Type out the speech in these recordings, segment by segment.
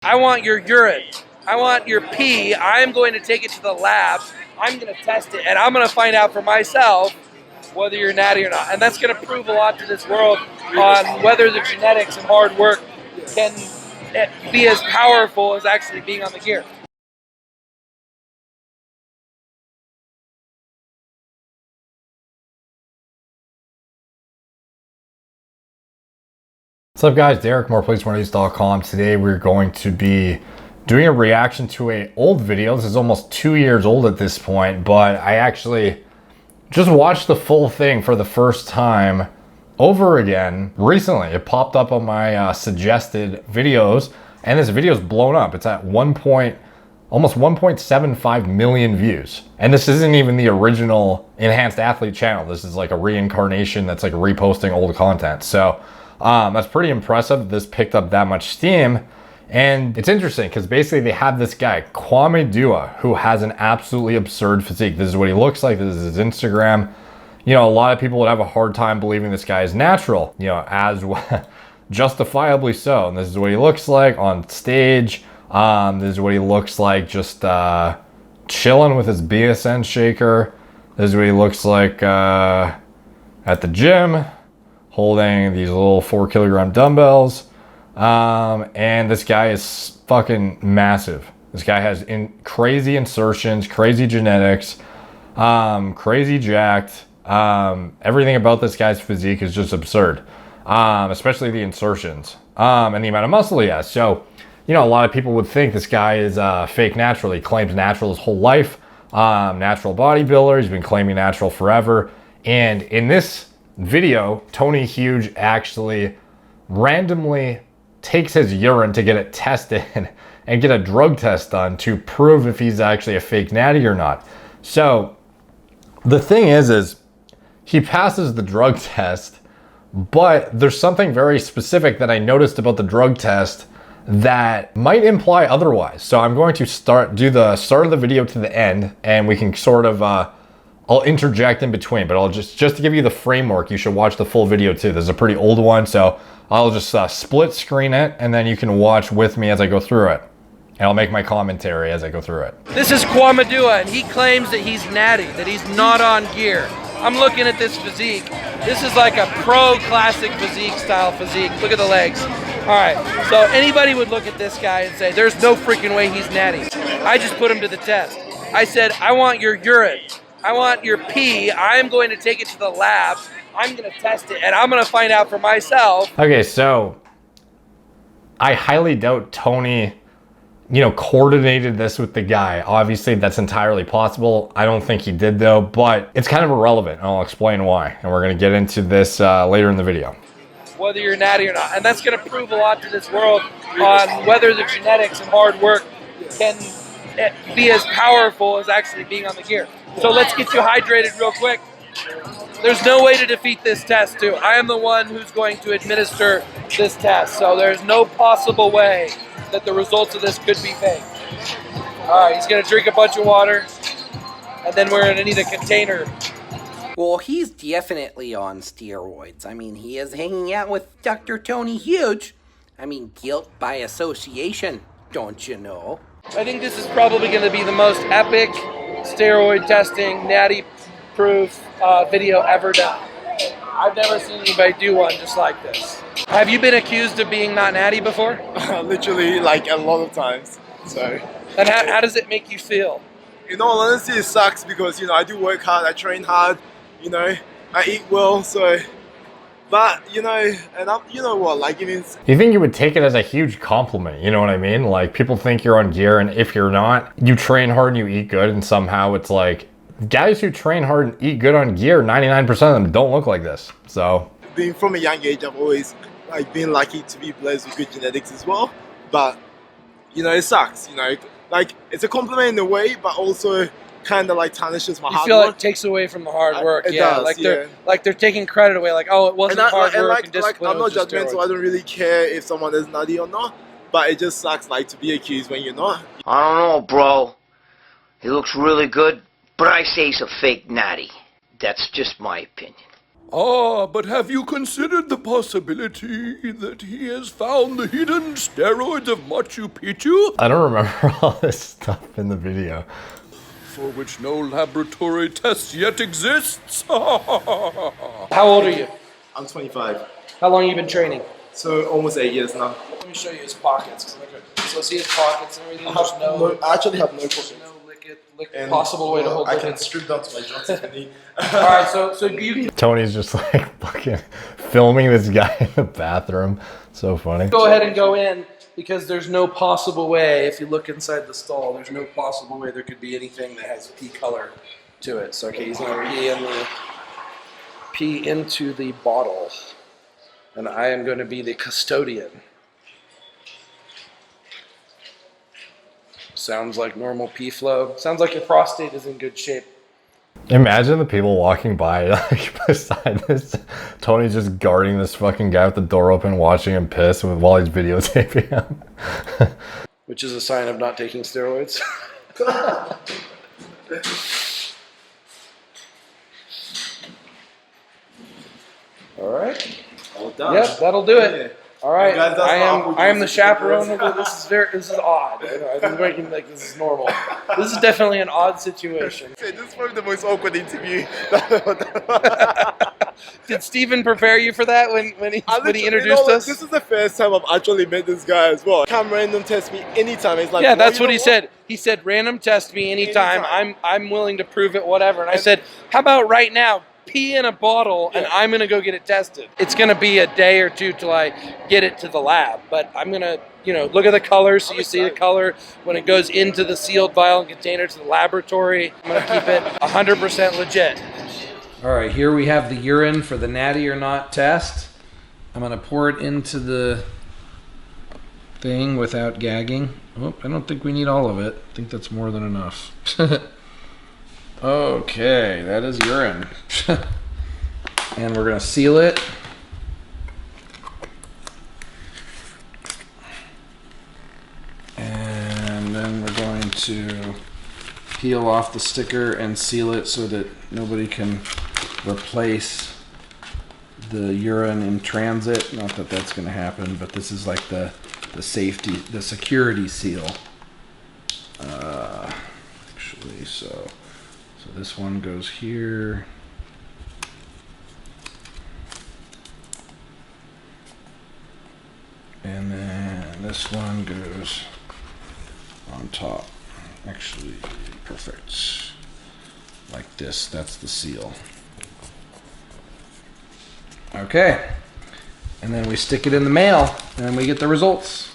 I want your urine. I want your pee. I'm going to take it to the lab. I'm going to test it, and I'm going to find out for myself whether you're natty or not. And that's going to prove a lot to this world on whether the genetics and hard work can be as powerful as actually being on the gear. What's up guys, Derek, moreplacemorenews.com. Today we're going to be doing a reaction to an old video. This is almost 2 years old at this point, but I actually just watched the full thing for the first time over again recently. It popped up on my suggested videos, and this video's blown up. It's at almost 1.75 million views. And this isn't even the original Enhanced Athlete channel. This is like a reincarnation that's like reposting old content. So that's pretty impressive. This picked up that much steam. And it's interesting because basically they have this guy, Kwame Dua, who has an absolutely absurd physique. This is what he looks like. This is his Instagram. You know, a lot of people would have a hard time believing this guy is natural, you know, as justifiably so. And this is what he looks like on stage. This is what he looks like just chilling with his BSN shaker. This is what he looks like at the gym, holding these little 4-kilogram dumbbells. And this guy is fucking massive. This guy has crazy insertions, crazy genetics, crazy jacked. Everything about this guy's physique is just absurd, especially the insertions and the amount of muscle he has. So, you know, a lot of people would think this guy is fake natural. He claims natural his whole life. Natural bodybuilder. He's been claiming natural forever. And in this video, Tony Huge actually randomly takes his urine to get it tested and get a drug test done to prove if he's actually a fake natty or not. So the thing is he passes the drug test, but there's something very specific that I noticed about the drug test that might imply otherwise. So I'm going to do the start of the video to the end, and we can sort of I'll interject in between, but I'll just to give you the framework, you should watch the full video too. This is a pretty old one, so I'll just split screen it, and then you can watch with me as I go through it. And I'll make my commentary as I go through it. This is Kwame Dua, and he claims that he's natty, that he's not on gear. I'm looking at this physique. This is like a pro classic physique style physique. Look at the legs. All right, so anybody would look at this guy and say, there's no freaking way he's natty. I just put him to the test. I said, I want your urine. I want your pee. I'm going to take it to the lab. I'm going to test it, and I'm going to find out for myself. Okay, so I highly doubt Tony, you know, coordinated this with the guy. Obviously, that's entirely possible. I don't think he did, though, but it's kind of irrelevant, and I'll explain why. And we're going to get into this later in the video. Whether you're natty or not. And that's going to prove a lot to this world on whether the genetics and hard work can be as powerful as actually being on the gear. So let's get you hydrated real quick. There's no way to defeat this test, too. I am the one who's going to administer this test. So there's no possible way that the results of this could be fake. All right, he's going to drink a bunch of water, and then we're going to need a container. Well, he's definitely on steroids. I mean, he is hanging out with Dr. Tony Huge. I mean, guilt by association, don't you know? I think this is probably going to be the most epic steroid testing, natty-proof video ever done. I've never seen anybody do one just like this. Have you been accused of being not natty before? Literally, like a lot of times. So. And how does it make you feel? In all honesty, it sucks because, you know, I do work hard, I train hard, you know, I eat well, so. But, you know, and I'm, you know what, like, it means. You think you would take it as a huge compliment, you know what I mean? Like, people think you're on gear, and if you're not, you train hard and you eat good, and somehow it's like, guys who train hard and eat good on gear, 99% of them don't look like this, so. Being from a young age, I've always, like, been lucky to be blessed with good genetics as well. But, you know, it sucks, you know. Like, it's a compliment in a way, but also kind of like tarnishes my hard work. You feel it takes away from the hard work. It does, like they're taking credit away, like, oh, it wasn't hard work and discipline. I'm not judgmental, I don't really care if someone is nutty or not, but it just sucks, like, to be accused when you're not. I don't know, bro. He looks really good, but I say he's a fake natty. That's just my opinion. Ah, but have you considered the possibility that he has found the hidden steroids of Machu Picchu? I don't remember all this stuff in the video. For which no laboratory tests yet exists. How old are you? I'm 25. How long have you been training? So almost 8 years now. Let me show you his pockets. So see his pockets and everything. There's I actually have no pockets. no possible way to hold I liquid. can strip down to my joints if I need. All right, so you can Tony's just like fucking filming this guy in the bathroom. So funny. go ahead and go in because there's no possible way. If you look inside the stall, there's no possible way there could be anything that has pea color to it. So okay, he's gonna pee into the bottle, and I am going to be the custodian. Sounds like normal pee flow. Sounds like your prostate is in good shape. Imagine the people walking by like beside this. Tony's just guarding this fucking guy with the door open, watching him piss while he's videotaping him. Which is a sign of not taking steroids. All right. All done. Yep, that'll do it. Yeah. All right. Guys, that's I am the awkward. chaperone. This is odd. I've been making like this is normal. This is definitely an odd situation. This is probably the most awkward interview. Did Steven prepare you for that when he introduced us? This is the first time I've actually met this guy as well. Come random test me anytime. It's like, Yeah, well, that's you what know he said. He said, "Random test me anytime. Anytime. I'm willing to prove it, whatever." And I said, "How about right now? Pee in a bottle, and I'm gonna go get it tested. It's gonna be a day or two till I get it to the lab, but I'm gonna, look at the color so you see the color when it goes into the sealed vial and container to the laboratory. I'm gonna keep it 100% legit." All right, here we have the urine for the natty or not test. I'm gonna pour it into the thing without gagging. Oh, I don't think we need all of it. I think that's more than enough. Okay, that is urine. And we're gonna seal it. And then we're going to peel off the sticker and seal it so that nobody can replace the urine in transit. Not that that's gonna happen, but this is like the safety, the security seal. Actually, so this one goes here. And then this one goes on top. Actually, perfect. Like this, that's the seal. Okay. And then we stick it in the mail, and then we get the results.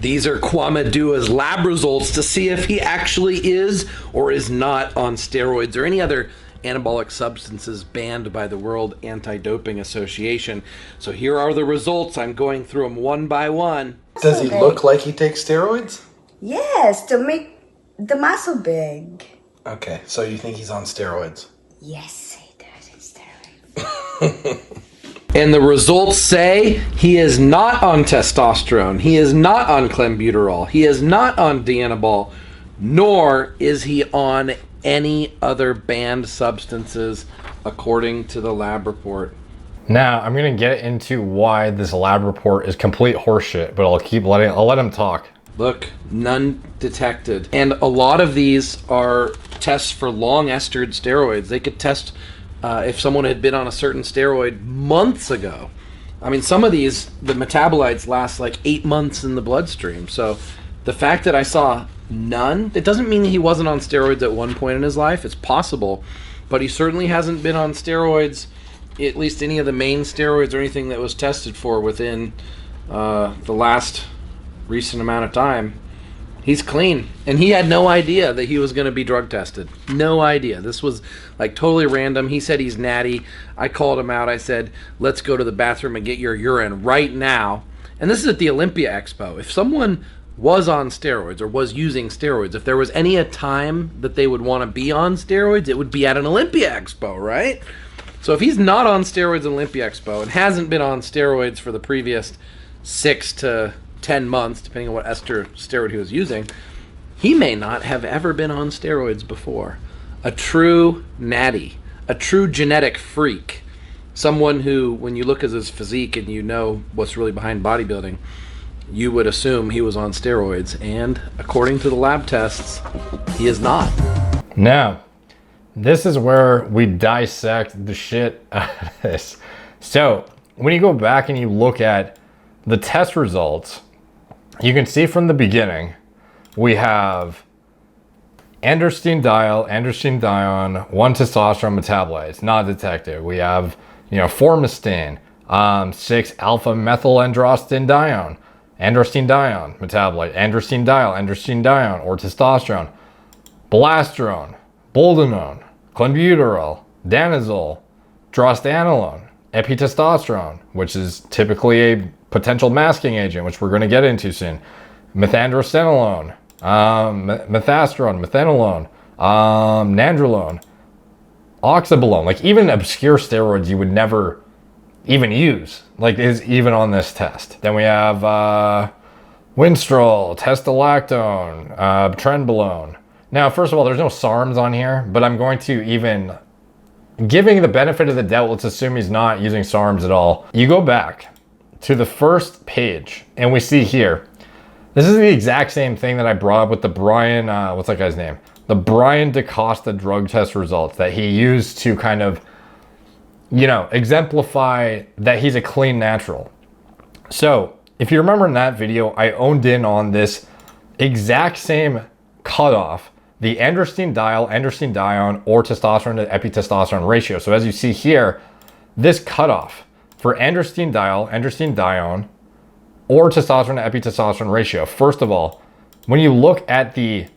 These are Kwamadua's lab results to see if he actually is or is not on steroids or any other anabolic substances banned by the World Anti-Doping Association. So here are the results. I'm going through them one by one. Does he look like he takes steroids? Yes, to make the muscle big. Okay, so you think he's on steroids? Yes, he does. It's steroids. And the results say he is not on testosterone, he is not on clenbuterol, he is not on Dianabol, nor is he on any other banned substances according to the lab report. Now I'm gonna get into why this lab report is complete horseshit, but I'll let him talk. Look, none detected. And a lot of these are tests for long estered steroids. They could test if someone had been on a certain steroid months ago. I mean, some of these, the metabolites last like 8 months in the bloodstream. So the fact that I saw none, it doesn't mean he wasn't on steroids at one point in his life. It's possible. But he certainly hasn't been on steroids, at least any of the main steroids or anything that was tested for within the last recent amount of time. He's clean, and he had no idea that he was going to be drug tested. No idea. This was like totally random. He said he's natty. I called him out. I said, let's go to the bathroom and get your urine right now. And this is at the Olympia Expo. If someone was on steroids or was using steroids, if there was any a time that they would want to be on steroids, it would be at an Olympia Expo, right? So if he's not on steroids at Olympia Expo and hasn't been on steroids for the previous 6 to 10 months, depending on what ester steroid he was using, he may not have ever been on steroids before. A true natty, a true genetic freak. someone who, when you look at his physique and you know what's really behind bodybuilding, you would assume he was on steroids, and according to the lab tests, he is not. Now, this is where we dissect the shit out of this. So, when you go back and you look at the test results, you can see from the beginning, we have androstenediol, androstenedione, 1 testosterone metabolites, not detected. We have, formystine, 6 alpha methylandrostenedione, androstenedione metabolite, androstenediol, androstenedione, or testosterone, belastirone, boldenone, clenbuterol, danazol, drostanolone, epitestosterone, which is typically a potential masking agent, which we're going to get into soon, methandrostenolone, methasterone, methanolone, nandrolone, oxabolone, like even obscure steroids you would never even use, like is even on this test. Then we have Winstrol, testolactone, trenbolone. Now, first of all, there's no SARMs on here, but I'm going to even, giving the benefit of the doubt, let's assume he's not using SARMs at all. You go back to the first page and we see here, this is the exact same thing that I brought up with the Brian, what's that guy's name? The Brian DaCosta drug test results that he used to kind of, exemplify that he's a clean natural. So if you remember in that video, I owned in on this exact same cutoff, the androstenediol, androstenedione, or testosterone to epitestosterone ratio. So as you see here, this cutoff for androstenediol, androstenedione, or testosterone to epitestosterone ratio. First of all, when you look at the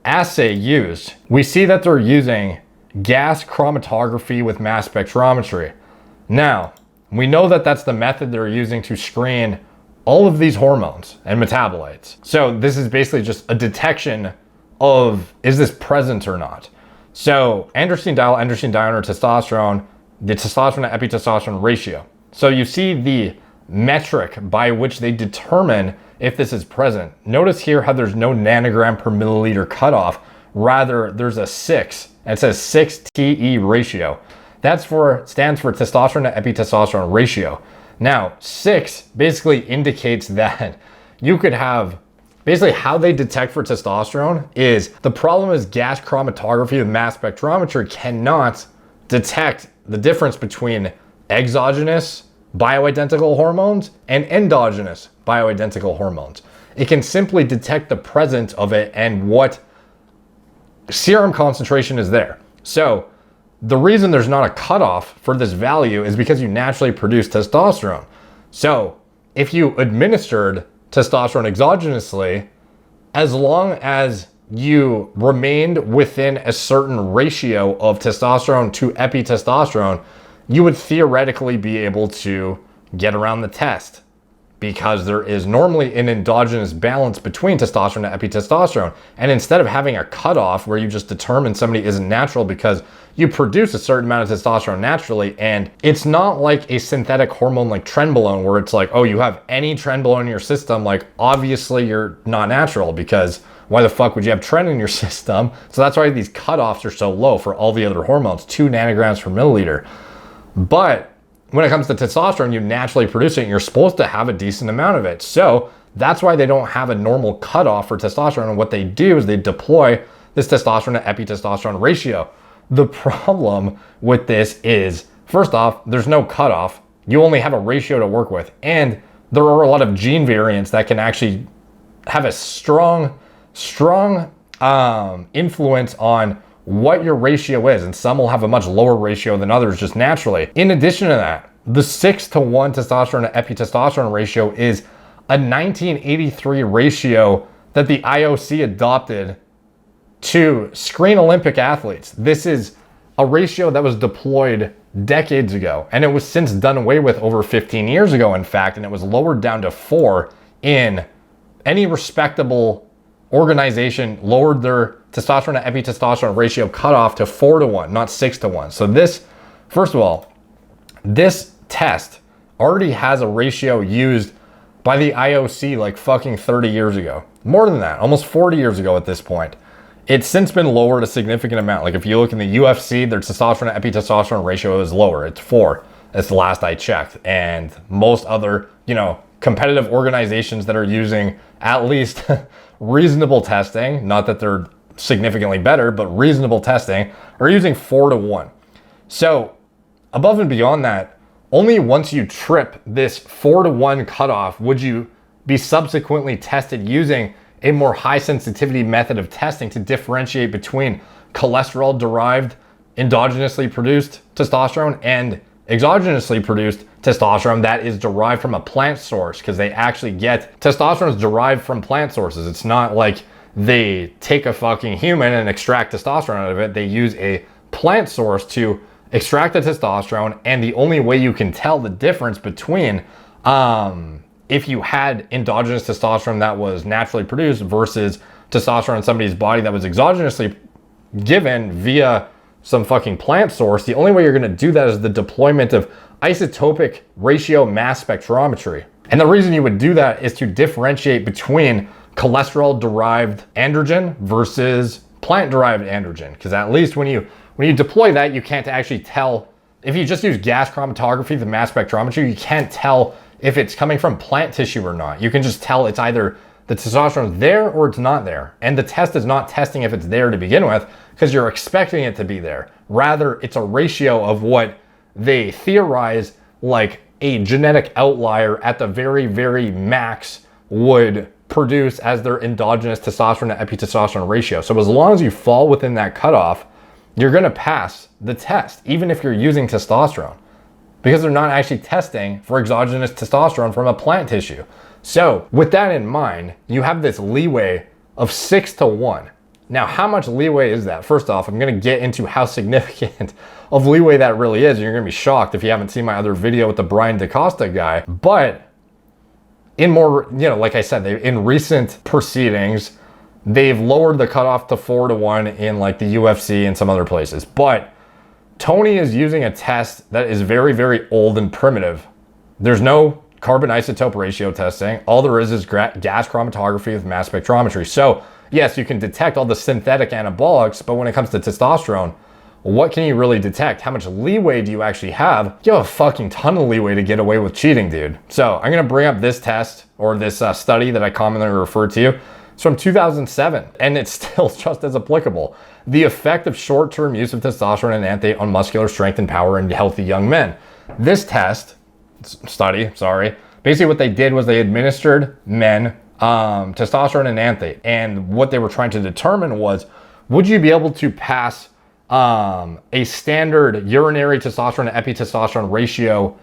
assay used, we see that they're using gas chromatography with mass spectrometry. Now, we know that that's the method they're using to screen all of these hormones and metabolites. So this is basically just a detection of, is this present or not? So androstenediol, androstenedione, or testosterone, the testosterone to epitestosterone ratio. So you see the metric by which they determine if this is present. Notice here how there's no nanogram per milliliter cutoff. Rather, there's a 6. It says 6 TE ratio. Stands for testosterone to epitestosterone ratio. Now, 6 basically indicates that you could have, basically how they detect for testosterone is, the problem is gas chromatography with mass spectrometry cannot detect the difference between exogenous bioidentical hormones and endogenous bioidentical hormones. It can simply detect the presence of it and what serum concentration is there. So the reason there's not a cutoff for this value is because you naturally produce testosterone. So if you administered testosterone exogenously, as long as you remained within a certain ratio of testosterone to epitestosterone, you would theoretically be able to get around the test, because there is normally an endogenous balance between testosterone and epitestosterone. And instead of having a cutoff where you just determine somebody isn't natural because you produce a certain amount of testosterone naturally, and it's not like a synthetic hormone like trenbolone where it's like, oh, you have any trenbolone in your system, like obviously you're not natural, because why the fuck would you have tren in your system? So that's why these cutoffs are so low for all the other hormones, 2 nanograms per milliliter. But when it comes to testosterone, you naturally produce it and you're supposed to have a decent amount of it. So that's why they don't have a normal cutoff for testosterone. And what they do is they deploy this testosterone to epitestosterone ratio. The problem with this is, first off, there's no cutoff. You only have a ratio to work with. And there are a lot of gene variants that can actually have a strong influence on what your ratio is, and some will have a much lower ratio than others just naturally. In addition to that, the 6-to-1 testosterone to epitestosterone ratio is a 1983 ratio that the IOC adopted to screen Olympic athletes. This is a ratio that was deployed decades ago, and it was since done away with over 15 years ago, in fact, and it was lowered down to 4 in any respectable organization lowered their testosterone to epitestosterone ratio cutoff to 4-to-1, not 6-to-1. So this, first of all, this test already has a ratio used by the IOC like fucking 30 years ago. More than that, almost 40 years ago at this point. It's since been lowered a significant amount. Like if you look in the UFC, their testosterone to epitestosterone ratio is lower. It's 4. That's the last I checked. And most other, competitive organizations that are using at least reasonable testing, not that they're significantly better, but reasonable testing, are using 4 to 1. So above and beyond that, only once you trip this 4 to 1 cutoff would you be subsequently tested using a more high sensitivity method of testing to differentiate between cholesterol derived endogenously produced testosterone and exogenously produced testosterone that is derived from a plant source, because they actually get testosterone is derived from plant sources. It's not like they take a fucking human and extract testosterone out of it. They use a plant source to extract the testosterone, and the only way you can tell the difference between if you had endogenous testosterone that was naturally produced versus testosterone in somebody's body that was exogenously given via some fucking plant source, the only way you're going to do that is the deployment of isotopic ratio mass spectrometry. And the reason you would do that is to differentiate between cholesterol derived androgen versus plant derived androgen, because at least when you deploy that, you can't actually tell. If you just use gas chromatography, the mass spectrometry, you can't tell if it's coming from plant tissue or not. You can just tell it's either the testosterone is there or it's not there. And the test is not testing if it's there to begin with, because you're expecting it to be there. Rather, it's a ratio of what they theorize like a genetic outlier at the very, very max would produce as their endogenous testosterone to epitestosterone ratio. So as long as you fall within that cutoff, you're going to pass the test, even if you're using testosterone, because they're not actually testing for exogenous testosterone from a plant tissue. So with that in mind, you have this leeway of 6 to 1. Now, how much leeway is that? First off, I'm going to get into how significant of leeway that really is. You're going to be shocked if you haven't seen my other video with the Brian DaCosta guy. But in more, like I said, in recent proceedings, they've lowered the cutoff to 4 to 1 in like the UFC and some other places. But Tony is using a test that is very, very old and primitive. There's no carbon isotope ratio testing. All there is gas chromatography with mass spectrometry. So yes, you can detect all the synthetic anabolics, but when it comes to testosterone, what can you really detect? How much leeway do you actually have? You have a fucking ton of leeway to get away with cheating, dude. So I'm gonna bring up this test, or this study that I commonly refer to. It's from 2007, and it's still just as applicable. The effect of short-term use of testosterone and enanthate on muscular strength and power in healthy young men. This study, basically what they did was they administered men testosterone and enanthate, and what they were trying to determine was, would you be able to pass a standard urinary testosterone to epitestosterone ratio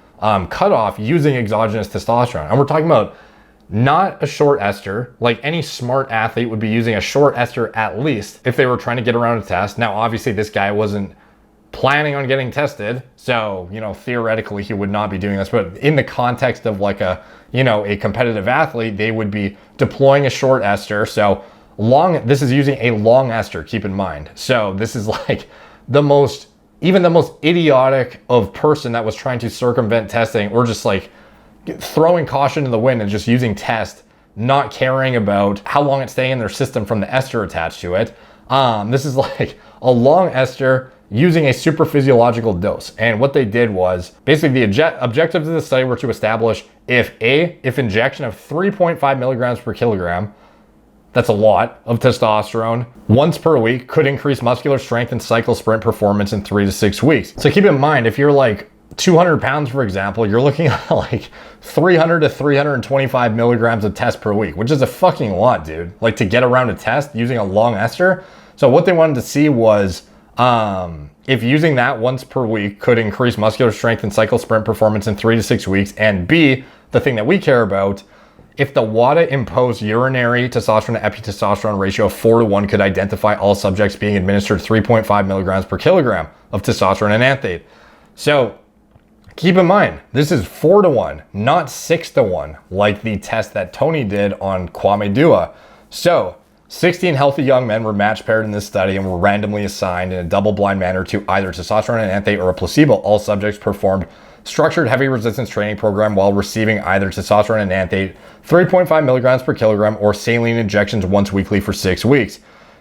cutoff using exogenous testosterone? And we're talking about not a short ester. Like any smart athlete would be using a short ester at least if they were trying to get around a test. Now, obviously this guy wasn't planning on getting tested, so theoretically he would not be doing this, but in the context of like a competitive athlete, they would be deploying a short ester. So this is using a long ester, keep in mind. So this is like even the most idiotic of person that was trying to circumvent testing, or just like throwing caution to the wind and just using test, not caring about how long it's staying in their system from the ester attached to it. This is like a long ester using a super physiological dose. And what they did was, basically the objectives of the study were to establish if injection of 3.5 milligrams per kilogram, that's a lot of testosterone, once per week could increase muscular strength and cycle sprint performance in 3 to 6 weeks. So keep in mind, if you're like 200 pounds, for example, you're looking at like 300 to 325 milligrams of test per week, which is a fucking lot, dude. Like to get around a test using a long ester. So what they wanted to see was if using that once per week could increase muscular strength and cycle sprint performance in 3 to 6 weeks, and B, the thing that we care about, if the WADA imposed urinary testosterone to epitestosterone ratio of 4 to 1 could identify all subjects being administered 3.5 milligrams per kilogram of testosterone and enanthate. So keep in mind, this is 4 to 1, not 6 to 1, like the test that Tony did on Kwame Dua. So 16 healthy young men were match paired in this study and were randomly assigned in a double-blind manner to either testosterone and enanthate or a placebo. All subjects performed structured heavy resistance training program while receiving either testosterone and enanthate 3.5 milligrams per kilogram or saline injections once weekly for 6 weeks.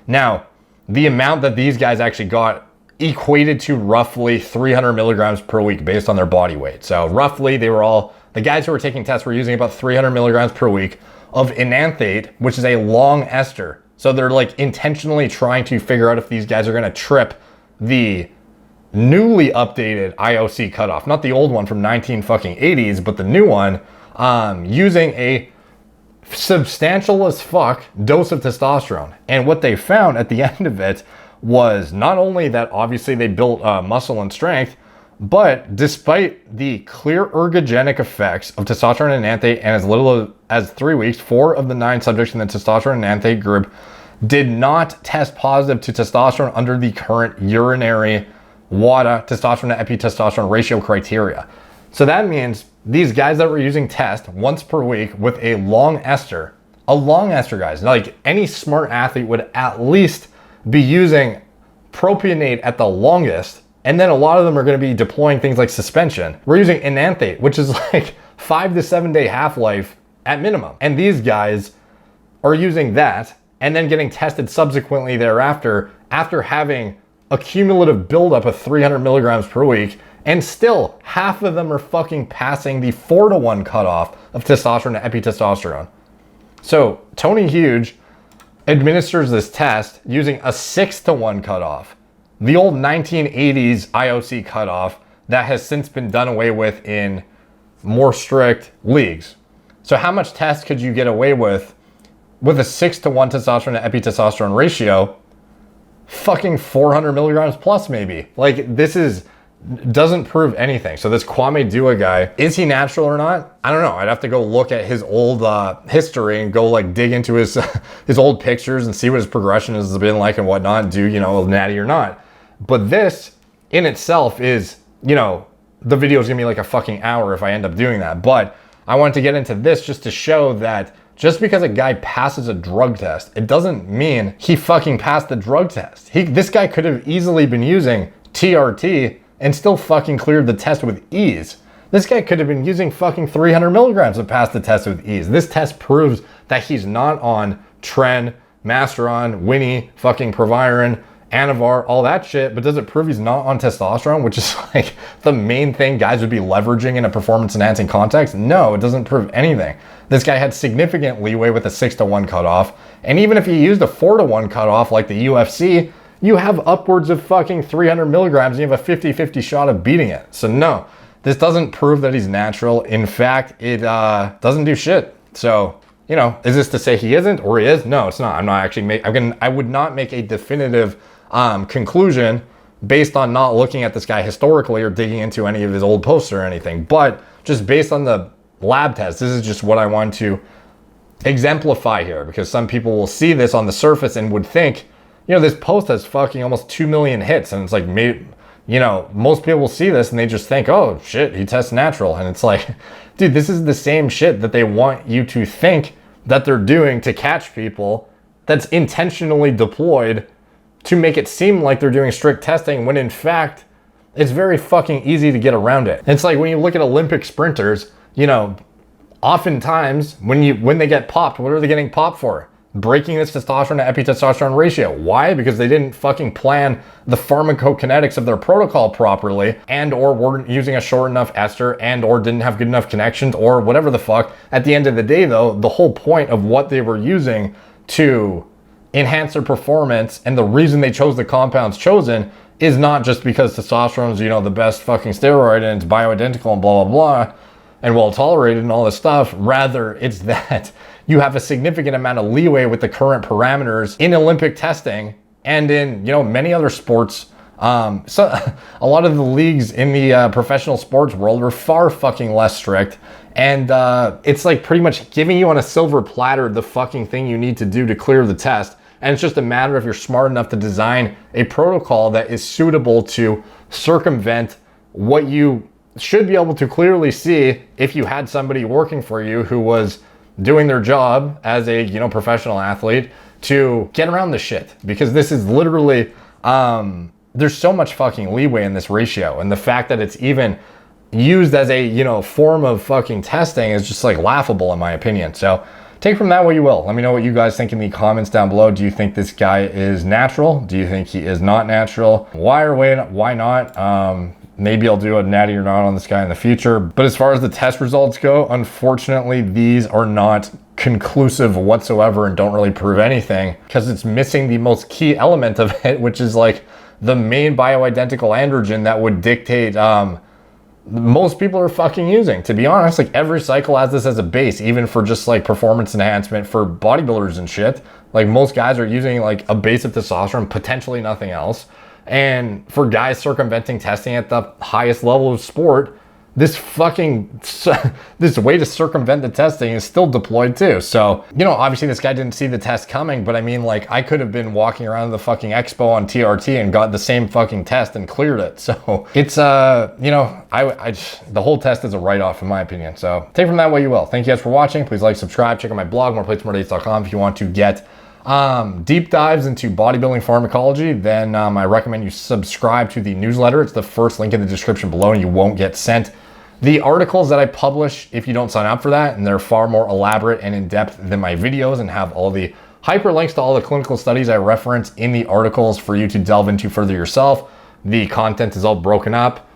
Now, the amount that these guys actually got equated to roughly 300 milligrams per week based on their body weight. So roughly the guys who were taking tests were using about 300 milligrams per week of enanthate, which is a long ester. So they're like intentionally trying to figure out if these guys are going to trip the newly updated IOC cutoff, not the old one from 1980s, but the new one, using a substantial as fuck dose of testosterone. And what they found at the end of it was not only that obviously they built muscle and strength, but despite the clear ergogenic effects of testosterone and enanthate, and as little as 3 weeks, 4 of the 9 subjects in the testosterone and enanthate group did not test positive to testosterone under the current urinary WADA testosterone to epitestosterone ratio criteria. So that means these guys that were using test once per week with a long ester guys, like any smart athlete would at least be using propionate at the longest, and then a lot of them are going to be deploying things like suspension. We're using enanthate, which is like 5 to 7 day half-life at minimum. And these guys are using that and then getting tested subsequently thereafter after having a cumulative buildup of 300 milligrams per week, and still half of them are fucking passing the 4-to-1 cutoff of testosterone to epitestosterone. So Tony Huge administers this test using a 6-to-1 cutoff, the old 1980s IOC cutoff that has since been done away with in more strict leagues. So how much test could you get away with a 6-to-1 testosterone to epitestosterone ratio? Fucking 400 milligrams plus maybe. Like, this doesn't prove anything. So this Kwame Dua guy, is he natural or not? I don't know. I'd have to go look at his old history and go like dig into his his old pictures and see what his progression has been like and whatnot, do, natty or not. But this in itself is, the video is gonna be like a fucking hour if I end up doing that. But I wanted to get into this just to show that just because a guy passes a drug test, it doesn't mean he fucking passed the drug test. This guy could have easily been using TRT and still fucking cleared the test with ease. This guy could have been using fucking 300 milligrams to pass the test with ease. This test proves that he's not on Tren, Masteron, Winnie, fucking Proviron, Anavar, all that shit, but does it prove he's not on testosterone, which is like the main thing guys would be leveraging in a performance enhancing context? No, it doesn't prove anything. This guy had significant leeway with a 6-to-1 cutoff, and even if you used a 4-to-1 cutoff like the UFC, you have upwards of fucking 300 milligrams and you have a 50-50 shot of beating it. So no, this doesn't prove that he's natural. In fact, it doesn't do shit. So, is this to say he isn't or he is? No, it's not. I'm not actually I would not make a definitive conclusion based on not looking at this guy historically or digging into any of his old posts or anything. But just based on the lab test, this is just what I want to exemplify here, because some people will see this on the surface and would think, this post has fucking almost 2 million hits, and it's like, maybe, most people will see this and they just think, oh shit, he tests natural. And it's like, dude, this is the same shit that they want you to think that they're doing to catch people, that's intentionally deployed to make it seem like they're doing strict testing, when in fact, it's very fucking easy to get around it. It's like when you look at Olympic sprinters, oftentimes when they get popped, what are they getting popped for? Breaking this testosterone to epitestosterone ratio. Why? Because they didn't fucking plan the pharmacokinetics of their protocol properly, and or weren't using a short enough ester, and or didn't have good enough connections, or whatever the fuck. At the end of the day though, the whole point of what they were using to enhance their performance, and the reason they chose the compounds chosen, is not just because testosterone is, the best fucking steroid and it's bioidentical and blah, blah, blah, and well tolerated and all this stuff. Rather, it's that you have a significant amount of leeway with the current parameters in Olympic testing and in, many other sports. So a lot of the leagues in the professional sports world are far fucking less strict. And it's like pretty much giving you on a silver platter the fucking thing you need to do to clear the test. And it's just a matter of you're smart enough to design a protocol that is suitable to circumvent what you should be able to clearly see if you had somebody working for you who was doing their job as a, professional athlete, to get around this shit. Because this is literally, there's so much fucking leeway in this ratio. And the fact that it's even used as a, form of fucking testing is just like laughable in my opinion. So take from that what you will. Let me know what you guys think in the comments down below. Do you think this guy is natural? Do you think he is not natural? Why or why not? Maybe I'll do a natty or not on this guy in the future. But as far as the test results go, unfortunately, these are not conclusive whatsoever and don't really prove anything because it's missing the most key element of it, which is like the main bioidentical androgen that would dictate most people are fucking using. To be honest, like every cycle has this as a base, even for just like performance enhancement for bodybuilders and shit. Like most guys are using like a base of testosterone, potentially nothing else. And for guys circumventing testing at the highest level of sport, this way to circumvent the testing is still deployed too. So, you know, obviously this guy didn't see the test coming, but I mean, like I could have been walking around the fucking expo on TRT and got the same fucking test and cleared it. So it's, you know, the whole test is a write-off in my opinion. So take from that what you will. Thank you guys for watching. Please like, subscribe, check out my blog, moreplates.com if you want to get deep dives into bodybuilding pharmacology. Then I recommend you subscribe to the newsletter. It's the first link in the description below and you won't get sent the articles that I publish if you don't sign up for that, and they're far more elaborate and in-depth than my videos and have all the hyperlinks to all the clinical studies I reference in the articles for you to delve into further yourself. The content is all broken up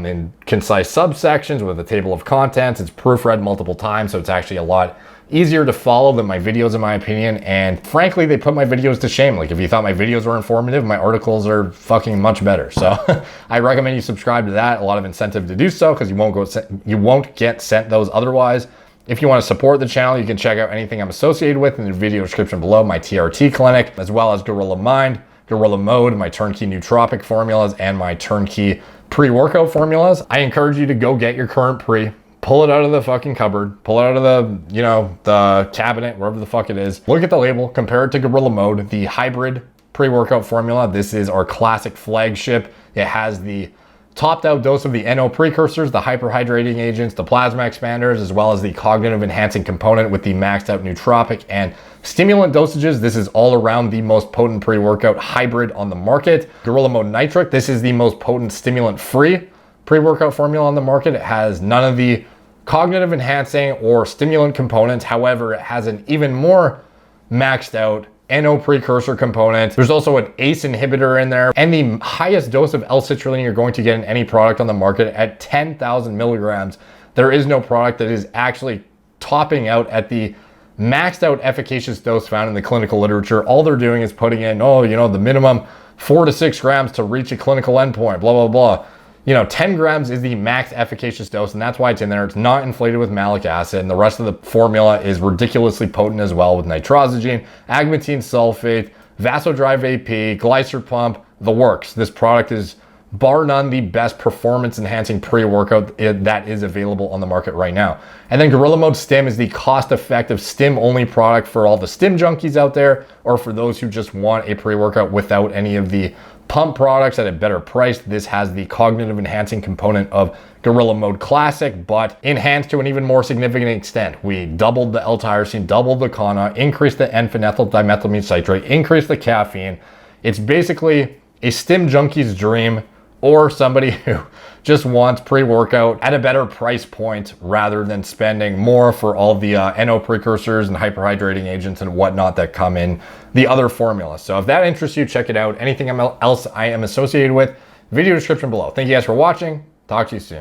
in concise subsections with a table of contents. It's proofread multiple times, so it's actually a lot easier to follow than my videos in my opinion, and frankly they put my videos to shame. Like if you thought my videos were informative, my articles are fucking much better. So I recommend you subscribe to that. A lot of incentive to do so because you won't get sent those otherwise. If you want to support the channel, you can check out anything I'm associated with in the video description below, my TRT clinic, as well as Gorilla Mind, Gorilla Mode, my turnkey nootropic formulas, and my turnkey pre-workout formulas. I encourage you to go get your current pre, pull it out of the fucking cupboard, pull it out of the, you know, the cabinet, wherever the fuck it is. Look at the label, compare it to Gorilla Mode, the hybrid pre-workout formula. This is our classic flagship. It has the topped out dose of the NO precursors, the hyperhydrating agents, the plasma expanders, as well as the cognitive enhancing component with the maxed out nootropic and stimulant dosages. This is all around the most potent pre-workout hybrid on the market. Gorilla Mode Nitric, this is the most potent stimulant-free pre-workout formula on the market. It has none of the cognitive enhancing or stimulant components. However, it has an even more maxed out NO precursor component. There's also an ACE inhibitor in there, and the highest dose of L-citrulline you're going to get in any product on the market at 10,000 milligrams. There is no product that is actually topping out at the maxed out efficacious dose found in the clinical literature. All they're doing is putting in, oh, you know, the minimum 4 to 6 grams to reach a clinical endpoint, blah, blah, blah. You know, 10 grams is the max efficacious dose, and that's why it's in there. It's not inflated with malic acid, and the rest of the formula is ridiculously potent as well with nitrosogene, agmatine sulfate, vasodrive AP, glycer pump, the works. This product is bar none the best performance enhancing pre-workout that is available on the market right now. And then Gorilla Mode Stim is the cost-effective stim only product for all the stim junkies out there, or for those who just want a pre-workout without any of the pump products at a better price. This has the cognitive enhancing component of Gorilla Mode Classic, but enhanced to an even more significant extent. We doubled the L-tyrosine, doubled the CANA, increased the N-phenylethyl dimethylamine citrate, increased the caffeine. It's basically a stim junkie's dream, or somebody who just wants pre-workout at a better price point rather than spending more for all the NO precursors and hyperhydrating agents and whatnot that come in the other formulas. So if that interests you, check it out. Anything else I am associated with, video description below. Thank you guys for watching. Talk to you soon.